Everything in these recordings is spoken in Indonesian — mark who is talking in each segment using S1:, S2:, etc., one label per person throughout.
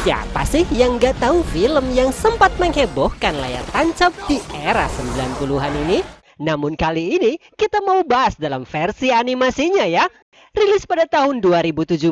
S1: Siapa sih yang gak tahu film yang sempat menghebohkan layar tancap di era 90-an ini? Namun kali ini kita mau bahas dalam versi animasinya ya. Rilis pada tahun 2017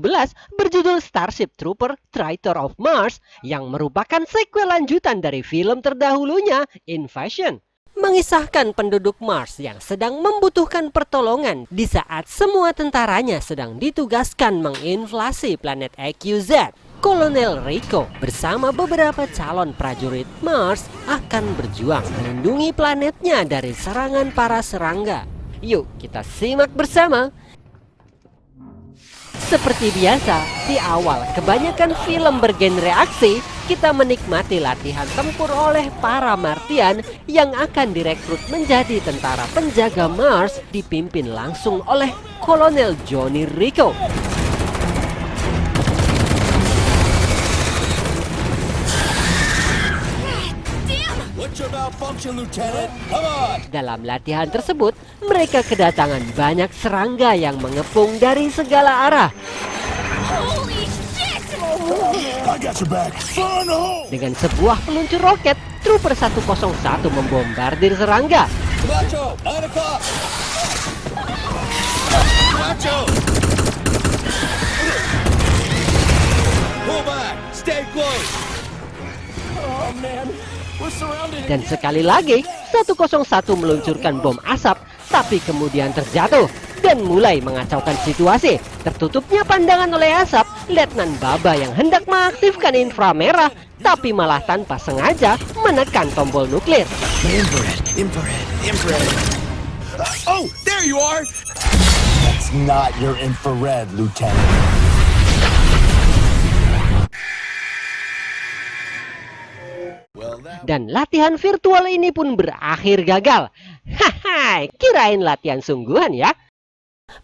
S1: berjudul Starship Trooper Traitor of Mars yang merupakan sequel lanjutan dari film terdahulunya Invasion. Mengisahkan penduduk Mars yang sedang membutuhkan pertolongan di saat semua tentaranya sedang ditugaskan menginvasi planet EQZ. Kolonel Rico bersama beberapa calon prajurit Mars akan berjuang melindungi planetnya dari serangan para serangga. Yuk kita simak bersama. Seperti biasa, di awal kebanyakan film bergenre aksi, kita menikmati latihan tempur oleh para Martian yang akan direkrut menjadi tentara penjaga Mars dipimpin langsung oleh Kolonel Johnny Rico. Dalam latihan tersebut, mereka kedatangan banyak serangga yang mengepung dari segala arah. Dengan sebuah peluncur roket, Trooper 101 membombardir serangga. Dan sekali lagi 101 meluncurkan bom asap, tapi kemudian terjatuh dan mulai mengacaukan situasi. Tertutupnya pandangan oleh asap, Letnan Baba yang hendak mengaktifkan inframerah, tapi malah tanpa sengaja menekan tombol nuklir.
S2: Infrared. Oh, there you are.
S3: That's not your infrared, Lieutenant.
S1: Dan latihan virtual ini pun berakhir gagal. Haha, kirain latihan sungguhan ya.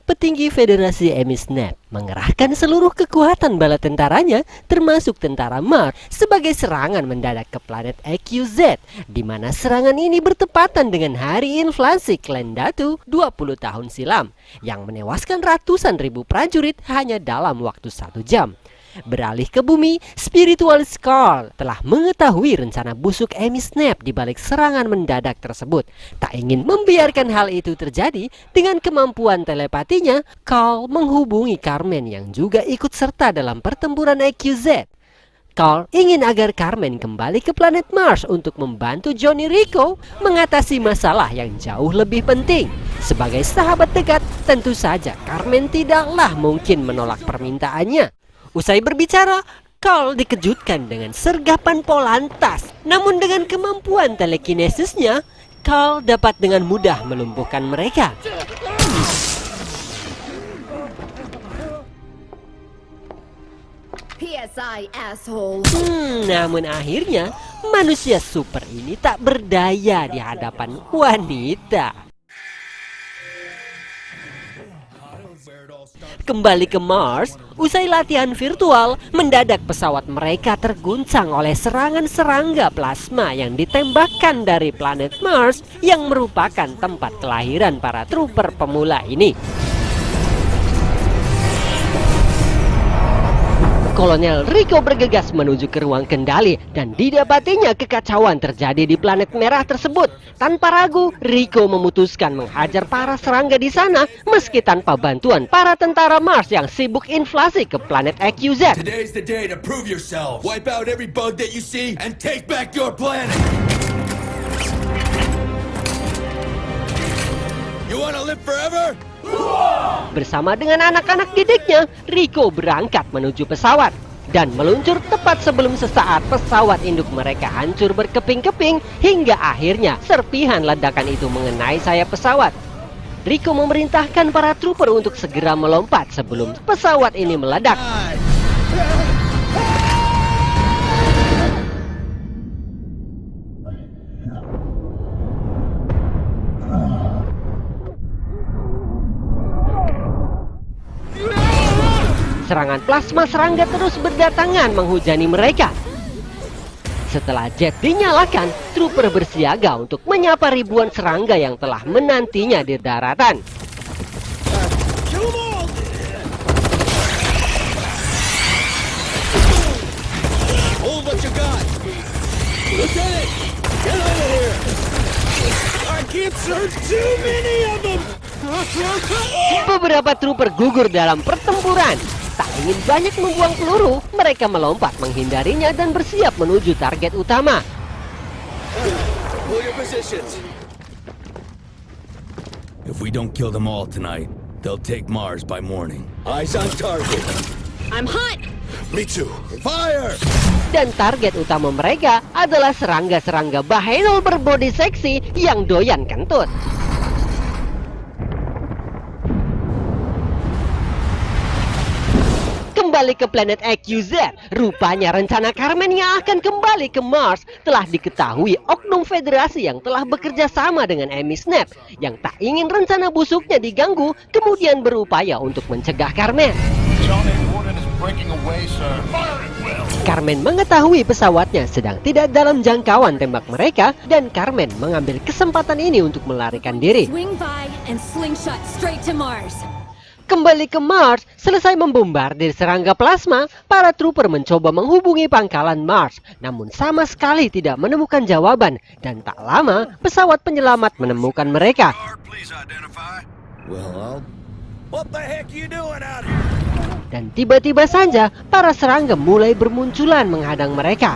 S1: Petinggi Federasi Emisnet mengerahkan seluruh kekuatan bala tentaranya, termasuk tentara Mars, sebagai serangan mendadak ke planet EQZ, di mana serangan ini bertepatan dengan hari inflasi Klan Datu 20 tahun silam, yang menewaskan ratusan ribu prajurit hanya dalam waktu 1 jam. Beralih ke bumi, spiritualis Carl telah mengetahui rencana busuk Emisnet di balik serangan mendadak tersebut. Tak ingin membiarkan hal itu terjadi, dengan kemampuan telepatinya, Carl menghubungi Carmen yang juga ikut serta dalam pertempuran EQZ. Carl ingin agar Carmen kembali ke planet Mars untuk membantu Johnny Rico mengatasi masalah yang jauh lebih penting. Sebagai sahabat dekat, tentu saja Carmen tidaklah mungkin menolak permintaannya. Usai berbicara, Carl dikejutkan dengan sergapan Polantas. Namun dengan kemampuan telekinesisnya, Carl dapat dengan mudah melumpuhkan mereka.
S4: PSI asshole.
S1: Namun akhirnya, manusia super ini tak berdaya di hadapan wanita. Kembali ke Mars, usai latihan virtual, mendadak pesawat mereka terguncang oleh serangan serangga plasma yang ditembakkan dari planet Mars yang merupakan tempat kelahiran para trooper pemula ini. Kolonel Rico bergegas menuju ke ruang kendali dan didapatinya kekacauan terjadi di planet merah tersebut. Tanpa ragu, Rico memutuskan menghajar para serangga di sana meski tanpa bantuan para tentara Mars yang sibuk inflasi ke planet EQZ.
S2: Today's the day to prove yourself. Wipe out every bug that you see and take back your planet. You wanna live forever?
S1: Bersama dengan anak-anak didiknya, Rico berangkat menuju pesawat dan meluncur tepat sebelum sesaat pesawat induk mereka hancur berkeping-keping hingga akhirnya serpihan ledakan itu mengenai sayap pesawat. Rico memerintahkan para trooper untuk segera melompat sebelum pesawat ini meledak. Serangan plasma serangga terus berdatangan menghujani mereka. Setelah jet dinyalakan, trooper bersiaga untuk menyapa ribuan serangga yang telah menantinya di daratan. Beberapa trooper gugur dalam pertempuran. Tak ingin banyak membuang peluru, mereka melompat menghindarinya dan bersiap menuju target utama.
S2: Hold your positions. If we don't kill them all tonight, they'll take Mars by morning. Eyes on target.
S4: I'm hot!
S2: Me too. Fire!
S1: Dan target utama mereka adalah serangga-serangga Bahenol berbodi seksi yang doyan kentut. Kembali ke planet EQZ, rupanya rencana Carmen yang akan kembali ke Mars telah diketahui oknum Federasi yang telah bekerja sama dengan Amy Snap yang tak ingin rencana busuknya diganggu, kemudian berupaya untuk mencegah Carmen. Carmen mengetahui pesawatnya sedang tidak dalam jangkauan tembak mereka dan Carmen mengambil kesempatan ini untuk melarikan diri.
S4: Swing by and slingshot straight to Mars.
S1: Kembali ke Mars, selesai membombardir serangga plasma, para trooper mencoba menghubungi pangkalan Mars, namun sama sekali tidak menemukan jawaban, dan tak lama pesawat penyelamat menemukan mereka.
S2: Well, what the heck you doing out here?
S1: Dan tiba-tiba saja, para serangga mulai bermunculan menghadang mereka.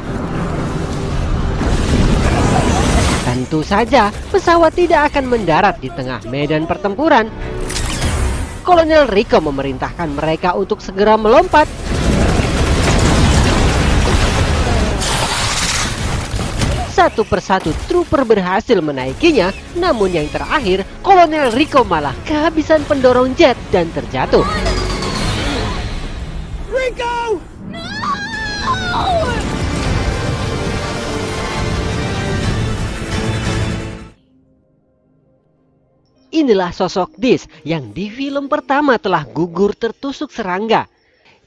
S1: Tentu saja, pesawat tidak akan mendarat di tengah medan pertempuran. Kolonel Rico memerintahkan mereka untuk segera melompat. Satu persatu trooper berhasil menaikinya, namun yang terakhir, Kolonel Rico malah kehabisan pendorong jet dan terjatuh.
S2: Rico!
S1: Inilah sosok Dis yang di film pertama telah gugur tertusuk serangga.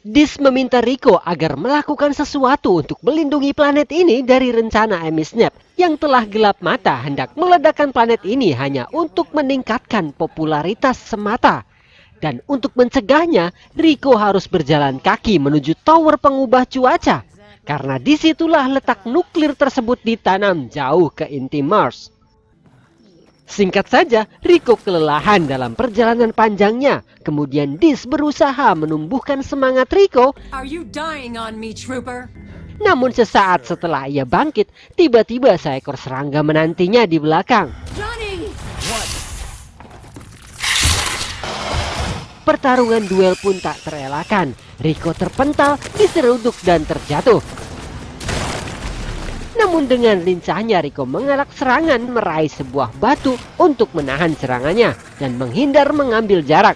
S1: Dis meminta Rico agar melakukan sesuatu untuk melindungi planet ini dari rencana Amy Snap yang telah gelap mata hendak meledakkan planet ini hanya untuk meningkatkan popularitas semata. Dan untuk mencegahnya, Rico harus berjalan kaki menuju tower pengubah cuaca. Karena disitulah letak nuklir tersebut ditanam jauh ke inti Mars. Singkat saja, Rico kelelahan dalam perjalanan panjangnya. Kemudian Dis berusaha menumbuhkan semangat Rico.
S4: Are you dying on me, trooper?
S1: Namun sesaat setelah ia bangkit, tiba-tiba seekor serangga menantinya di belakang.
S4: Johnny!
S1: Pertarungan duel pun tak terelakkan. Rico terpental, diseruduk dan terjatuh. Namun dengan lincahnya Rico mengelak serangan meraih sebuah batu untuk menahan serangannya dan menghindar mengambil jarak.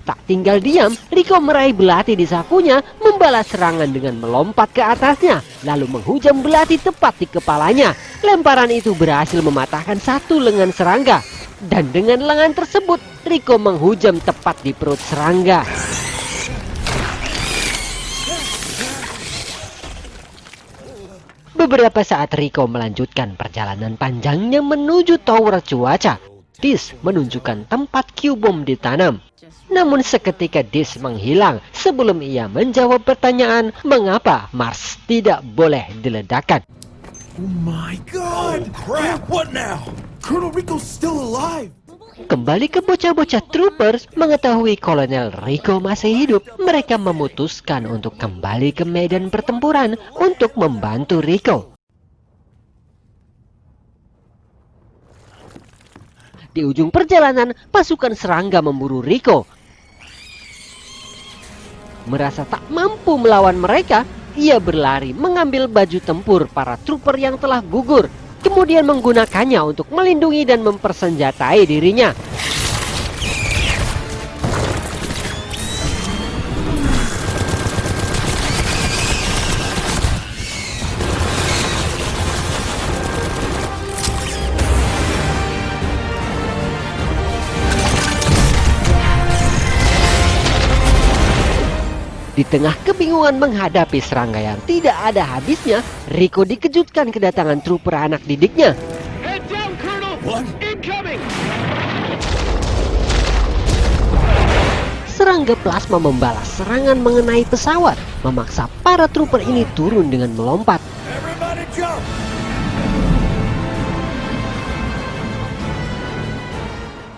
S1: Tak tinggal diam, Rico meraih belati di sakunya, membalas serangan dengan melompat ke atasnya, lalu menghujam belati tepat di kepalanya. Lemparan itu berhasil mematahkan satu lengan serangga. Dan dengan lengan tersebut, Rico menghujam tepat di perut serangga. Beberapa saat Rico melanjutkan perjalanan panjangnya menuju tower cuaca. Dis menunjukkan tempat Q-bom ditanam. Namun seketika Dis menghilang sebelum ia menjawab pertanyaan mengapa Mars tidak boleh diledakkan.
S2: Oh my god! Oh crap! What now? Colonel Rico's still alive!
S1: Kembali ke bocah-bocah troopers, mengetahui Kolonel Rico masih hidup, mereka memutuskan untuk kembali ke medan pertempuran untuk membantu Rico. Di ujung perjalanan, pasukan serangga memburu Rico. Merasa tak mampu melawan mereka, ia berlari mengambil baju tempur para trooper yang telah gugur. Kemudian menggunakannya untuk melindungi dan mempersenjatai dirinya. Di tengah kebingungan menghadapi serangga yang tidak ada habisnya, Rico dikejutkan kedatangan trooper anak didiknya.
S2: Head down, Colonel! What? Incoming!
S1: Serangga plasma membalas serangan mengenai pesawat, memaksa para trooper ini turun dengan melompat.
S2: Everybody jump!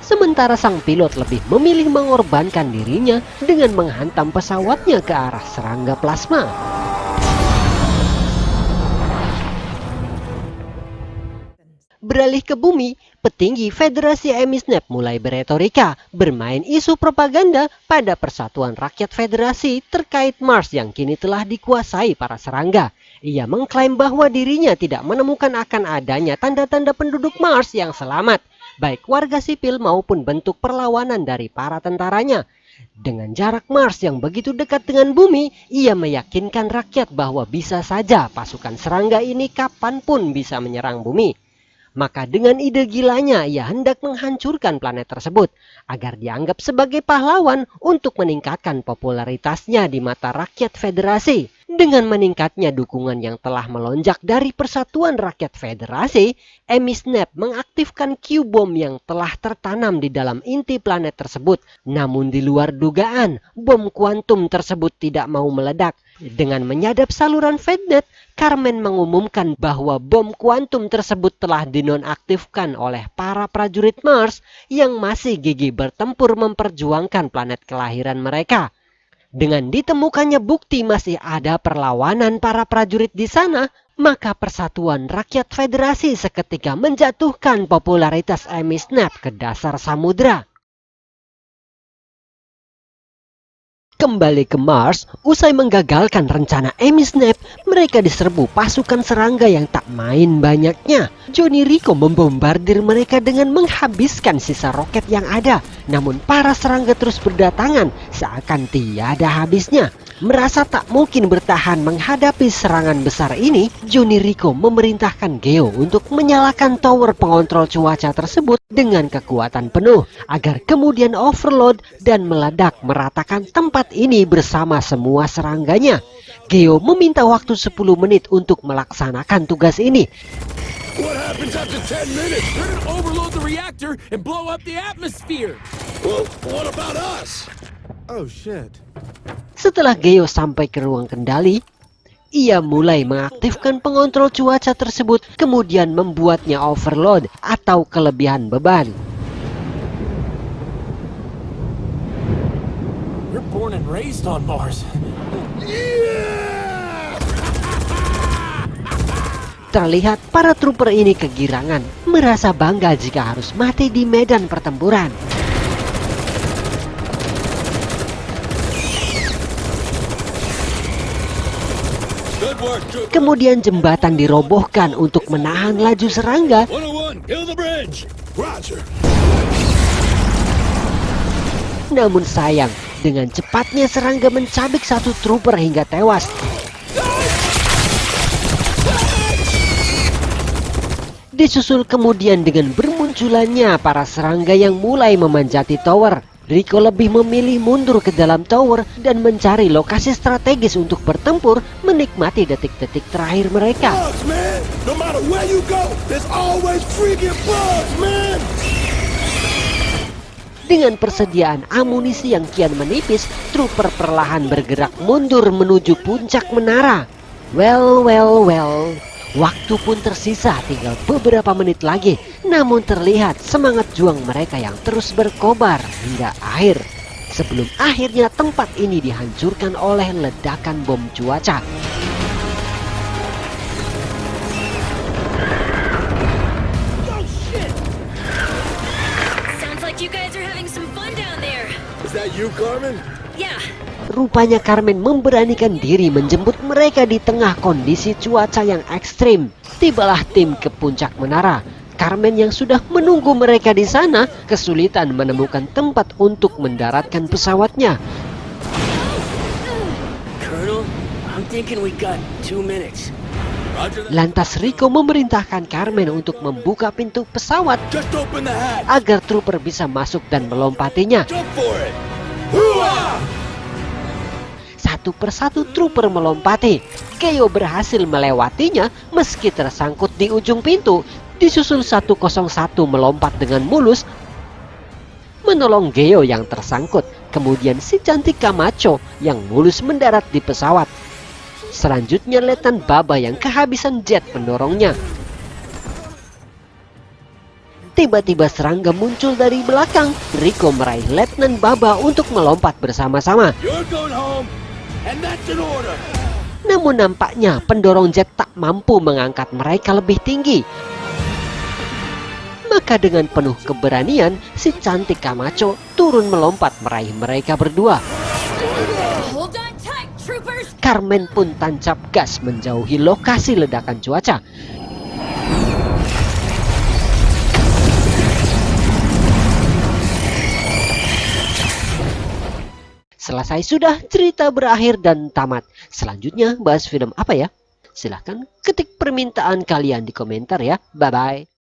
S1: sementara sang pilot lebih memilih mengorbankan dirinya dengan menghantam pesawatnya ke arah serangga plasma. Beralih ke bumi, petinggi Federasi Emisnep mulai beretorika, bermain isu propaganda pada Persatuan Rakyat Federasi terkait Mars yang kini telah dikuasai para serangga. Ia mengklaim bahwa dirinya tidak menemukan akan adanya tanda-tanda penduduk Mars yang selamat, baik warga sipil maupun bentuk perlawanan dari para tentaranya. Dengan jarak Mars yang begitu dekat dengan bumi, ia meyakinkan rakyat bahwa bisa saja pasukan serangga ini kapanpun bisa menyerang bumi. Maka dengan ide gilanya ia hendak menghancurkan planet tersebut agar dianggap sebagai pahlawan untuk meningkatkan popularitasnya di mata rakyat Federasi. Dengan meningkatnya dukungan yang telah melonjak dari Persatuan Rakyat Federasi, Emisnep mengaktifkan Q-bom yang telah tertanam di dalam inti planet tersebut. Namun di luar dugaan, bom kuantum tersebut tidak mau meledak. Dengan menyadap saluran Fednet, Carmen mengumumkan bahwa bom kuantum tersebut telah dinonaktifkan oleh para prajurit Mars yang masih gigih bertempur memperjuangkan planet kelahiran mereka. Dengan ditemukannya bukti masih ada perlawanan para prajurit di sana, maka Persatuan Rakyat Federasi seketika menjatuhkan popularitas Emisnep ke dasar samudra. Kembali ke Mars, usai menggagalkan rencana Emisnep, mereka diserbu pasukan serangga yang tak main banyaknya. Johnny Rico membombardir mereka dengan menghabiskan sisa roket yang ada. Namun para serangga terus berdatangan seakan tiada habisnya. Merasa tak mungkin bertahan menghadapi serangan besar ini, Johnny Rico memerintahkan Geo untuk menyalakan tower pengontrol cuaca tersebut dengan kekuatan penuh agar kemudian overload dan meledak meratakan tempat ini bersama semua serangganya. Geo meminta waktu 10 menit untuk melaksanakan tugas ini.
S2: What happens after 10 minutes? They're gonna overload the reactor and blow up the atmosphere. Well, what about us? Oh shit.
S1: Setelah Geo sampai ke ruang kendali, ia mulai mengaktifkan pengontrol cuaca tersebut, kemudian membuatnya overload atau kelebihan beban.
S2: You're born and raised on Mars.
S1: Terlihat para trooper ini kegirangan, merasa bangga jika harus mati di medan pertempuran. Kemudian jembatan dirobohkan untuk menahan laju serangga.
S2: 101, kill the bridge. Roger.
S1: Namun sayang, dengan cepatnya serangga mencabik satu trooper hingga tewas. Disusul kemudian dengan bermunculannya para serangga yang mulai memanjati tower. Rico lebih memilih mundur ke dalam tower dan mencari lokasi strategis untuk bertempur, menikmati detik-detik terakhir mereka.
S2: Bugs, man. No matter where you go, there's always freaking bugs, man.
S1: Dengan persediaan amunisi yang kian menipis, trooper perlahan bergerak mundur menuju puncak menara. Well, waktu pun tersisa tinggal beberapa menit lagi. Namun terlihat semangat juang mereka yang terus berkobar hingga akhir. Sebelum akhirnya tempat ini dihancurkan oleh ledakan bom cuaca.
S4: Sounds like you guys are having some fun down there.
S2: Is that you, Carmen?
S4: Yeah.
S1: Rupanya Carmen memberanikan diri menjemput mereka di tengah kondisi cuaca yang ekstrim. Tibalah tim ke puncak menara. Carmen yang sudah menunggu mereka di sana kesulitan menemukan tempat untuk mendaratkan pesawatnya.
S5: Colonel, I'm thinking we got 2 minutes.
S1: Lantas Rico memerintahkan Carmen untuk membuka pintu pesawat
S2: Just open the hatch.
S1: agar trooper bisa masuk dan melompatinya.
S2: Jump for it. Hooah!
S1: Satu persatu trooper melompati. Geo berhasil melewatinya meski tersangkut di ujung pintu. Disusul 101 melompat dengan mulus menolong Geo yang tersangkut. Kemudian si cantik Camacho yang mulus mendarat di pesawat. Selanjutnya Letnan Baba yang kehabisan jet pendorongnya. Tiba-tiba serangga muncul dari belakang. Rico meraih Letnan Baba untuk melompat bersama-sama.
S2: You're going home, and that's an order.
S1: Namun nampaknya pendorong jet tak mampu mengangkat mereka lebih tinggi. Maka dengan penuh keberanian, si cantik Camacho turun melompat meraih mereka berdua.
S4: Hold on tight, troopers!
S1: Carmen pun tancap gas menjauhi lokasi ledakan cuaca. Selesai sudah, cerita berakhir dan tamat. Selanjutnya bahas film apa ya? Silahkan ketik permintaan kalian di komentar ya. Bye-bye.